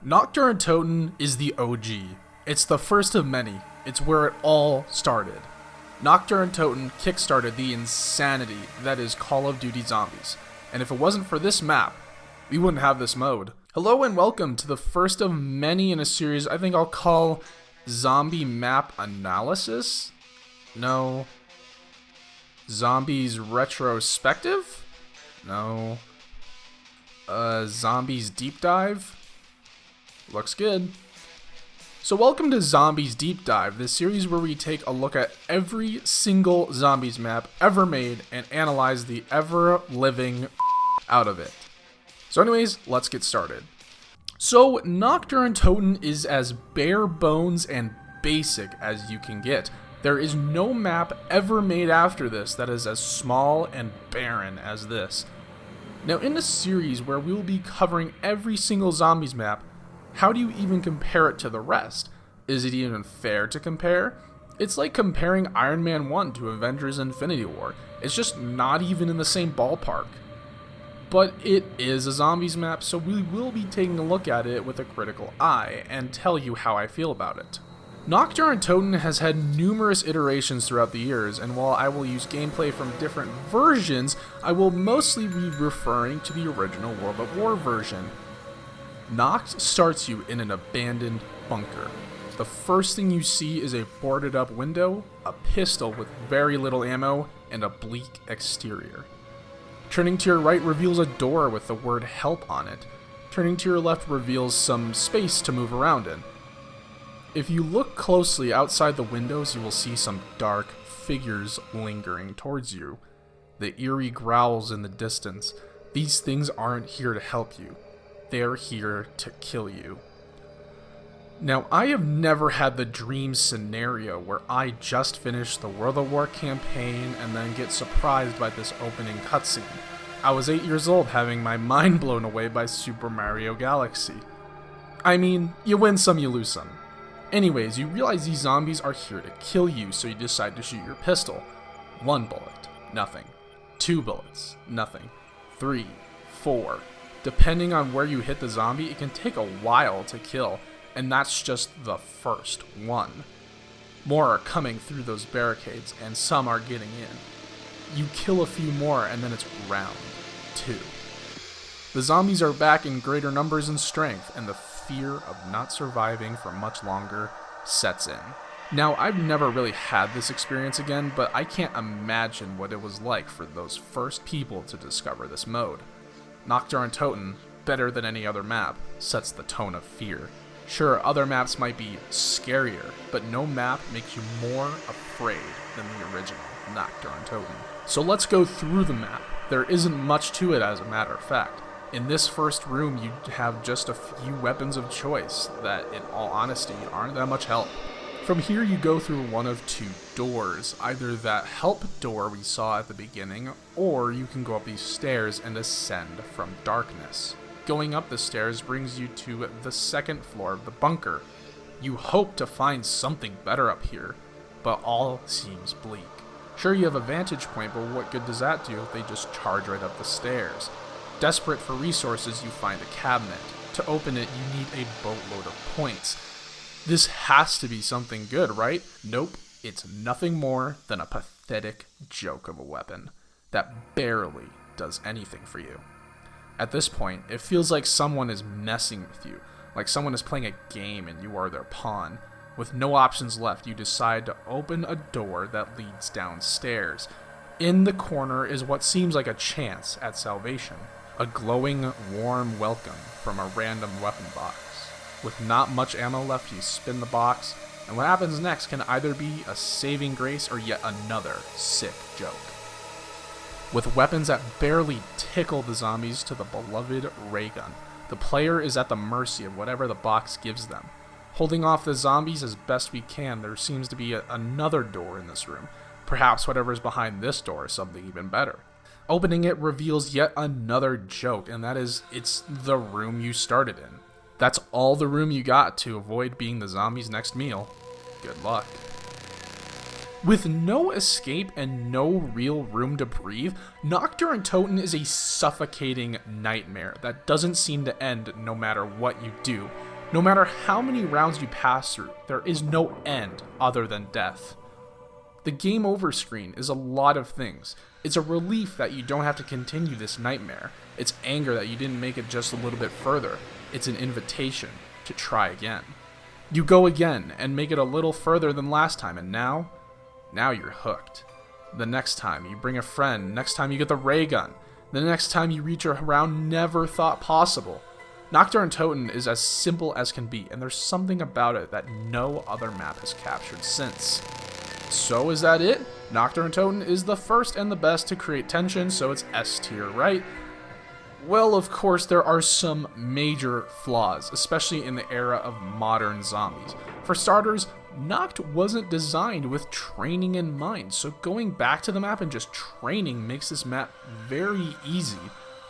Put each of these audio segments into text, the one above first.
Nacht Der Untoten is the OG. It's the first of many. It's where it all started. Nacht Der Untoten kickstarted the insanity that is Call of Duty Zombies. And if it wasn't for this map, we wouldn't have this mode. Hello and welcome to the first of many in a series I think I'll call Zombie Map Analysis? No. Zombies Retrospective? No. Zombies Deep Dive? Looks good. So welcome to Zombies Deep Dive, this series where we take a look at every single Zombies map ever made and analyze the ever-living out of it. So anyways, let's get started. So Nacht Der Untoten is as bare bones and basic as you can get. There is no map ever made after this that is as small and barren as this. Now in this series where we will be covering every single Zombies map, how do you even compare it to the rest? Is it even fair to compare? It's like comparing Iron Man 1 to Avengers Infinity War. It's just not even in the same ballpark. But it is a Zombies map, so we will be taking a look at it with a critical eye and tell you how I feel about it. Nacht Der Untoten has had numerous iterations throughout the years, and while I will use gameplay from different versions, I will mostly be referring to the original World at War version. Nacht starts you in an abandoned bunker. The first thing you see is a boarded up window, a pistol with very little ammo, and a bleak exterior. Turning to your right reveals a door with the word help on it. Turning to your left reveals some space to move around in. If you look closely outside the windows, you will see some dark figures lingering towards you. The eerie growls in the distance. These things aren't here to help you. They're here to kill you. Now, I have never had the dream scenario where I just finished the World at War campaign and then get surprised by this opening cutscene. I was 8 years old having my mind blown away by Super Mario Galaxy. I mean, you win some, you lose some. Anyways, you realize these zombies are here to kill you, so you decide to shoot your pistol. 1 bullet, nothing. 2 bullets, nothing. 3, 4. Depending on where you hit the zombie, it can take a while to kill, and that's just the first one. More are coming through those barricades, and some are getting in. You kill a few more, and then it's round 2. The zombies are back in greater numbers and strength, and the fear of not surviving for much longer sets in. Now, I've never really had this experience again, but I can't imagine what it was like for those first people to discover this mode. Nacht Der Untoten, better than any other map, sets the tone of fear. Sure, other maps might be scarier, but no map makes you more afraid than the original Nacht Der Untoten. So let's go through the map. There isn't much to it as a matter of fact. In this first room, you have just a few weapons of choice that, in all honesty, aren't that much help. From here you go through one of 2 doors, either that help door we saw at the beginning, or you can go up these stairs and ascend from darkness. Going up the stairs brings you to the second floor of the bunker. You hope to find something better up here, but all seems bleak. Sure, you have a vantage point, but what good does that do if they just charge right up the stairs? Desperate for resources, you find a cabinet. To open it, you need a boatload of points. This has to be something good, right? Nope, it's nothing more than a pathetic joke of a weapon that barely does anything for you. At this point, it feels like someone is messing with you, like someone is playing a game and you are their pawn. With no options left, you decide to open a door that leads downstairs. In the corner is what seems like a chance at salvation. A glowing, warm welcome from a random weapon box. With not much ammo left, you spin the box, and what happens next can either be a saving grace or yet another sick joke. With weapons that barely tickle the zombies to the beloved ray gun, the player is at the mercy of whatever the box gives them. Holding off the zombies as best we can, there seems to be another door in this room. Perhaps whatever is behind this door is something even better. Opening it reveals yet another joke, and that is, it's the room you started in. That's all the room you got to avoid being the zombies' next meal. Good luck. With no escape and no real room to breathe, Nacht Der Untoten is a suffocating nightmare that doesn't seem to end no matter what you do. No matter how many rounds you pass through, there is no end other than death. The game over screen is a lot of things. It's a relief that you don't have to continue this nightmare. It's anger that you didn't make it just a little bit further. It's an invitation to try again. You go again and make it a little further than last time, and now you're hooked. The next time you bring a friend, next time you get the ray gun, the next time you reach a round never thought possible. Nacht Der Untoten is as simple as can be, and there's something about it that no other map has captured since. So is that it? Nacht Der Untoten is the first and the best to create tension, so it's S tier, right? Well, of course, there are some major flaws, especially in the era of modern zombies. For starters, Nacht wasn't designed with training in mind, so going back to the map and just training makes this map very easy.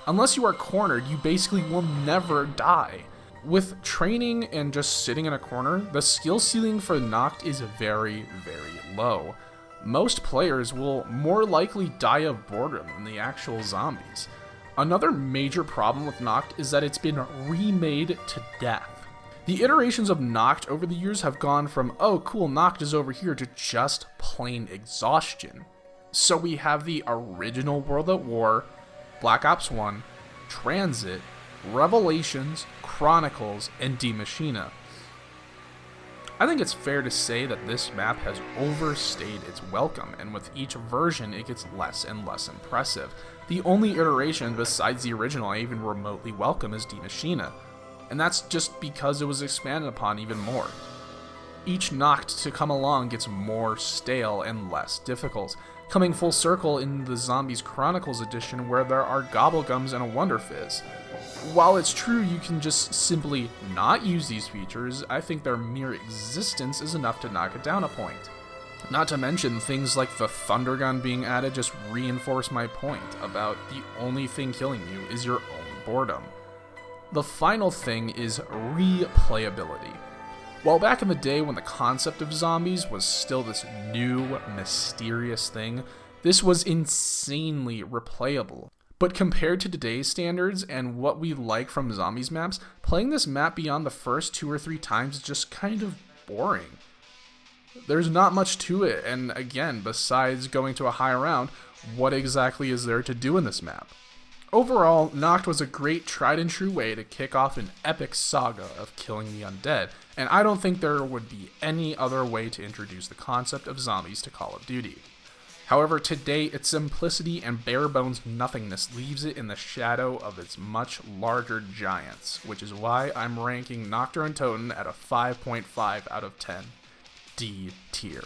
Unless you are cornered, you basically will never die. With training and just sitting in a corner, the skill ceiling for Nacht is very, very low. Most players will more likely die of boredom than the actual zombies. Another major problem with Nacht is that it's been remade to death. The iterations of Nacht over the years have gone from, oh cool, Nacht is over here, to just plain exhaustion. So we have the original World at War, Black Ops 1, Transit, Revelations, Chronicles, and Die Maschine. I think it's fair to say that this map has overstayed its welcome, and with each version it gets less and less impressive. The only iteration besides the original I even remotely welcome is Die Maschine, and that's just because it was expanded upon even more. Each Nacht to come along gets more stale and less difficult, coming full circle in the Zombies Chronicles edition where there are Gobblegums and a Wonder Fizz. While it's true you can just simply not use these features, I think their mere existence is enough to knock it down a point. Not to mention things like the Thunder Gun being added just reinforce my point about the only thing killing you is your own boredom. The final thing is replayability. While back in the day when the concept of zombies was still this new, mysterious thing, this was insanely replayable. But compared to today's standards and what we like from zombies maps, playing this map beyond the first 2 or 3 times is just kind of boring. There's not much to it, and again, besides going to a high round, what exactly is there to do in this map? Overall, Nacht was a great tried and true way to kick off an epic saga of killing the undead, and I don't think there would be any other way to introduce the concept of zombies to Call of Duty. However, today its simplicity and bare bones nothingness leaves it in the shadow of its much larger giants, which is why I'm ranking Nacht Der Untoten at a 5.5 out of 10. D tier.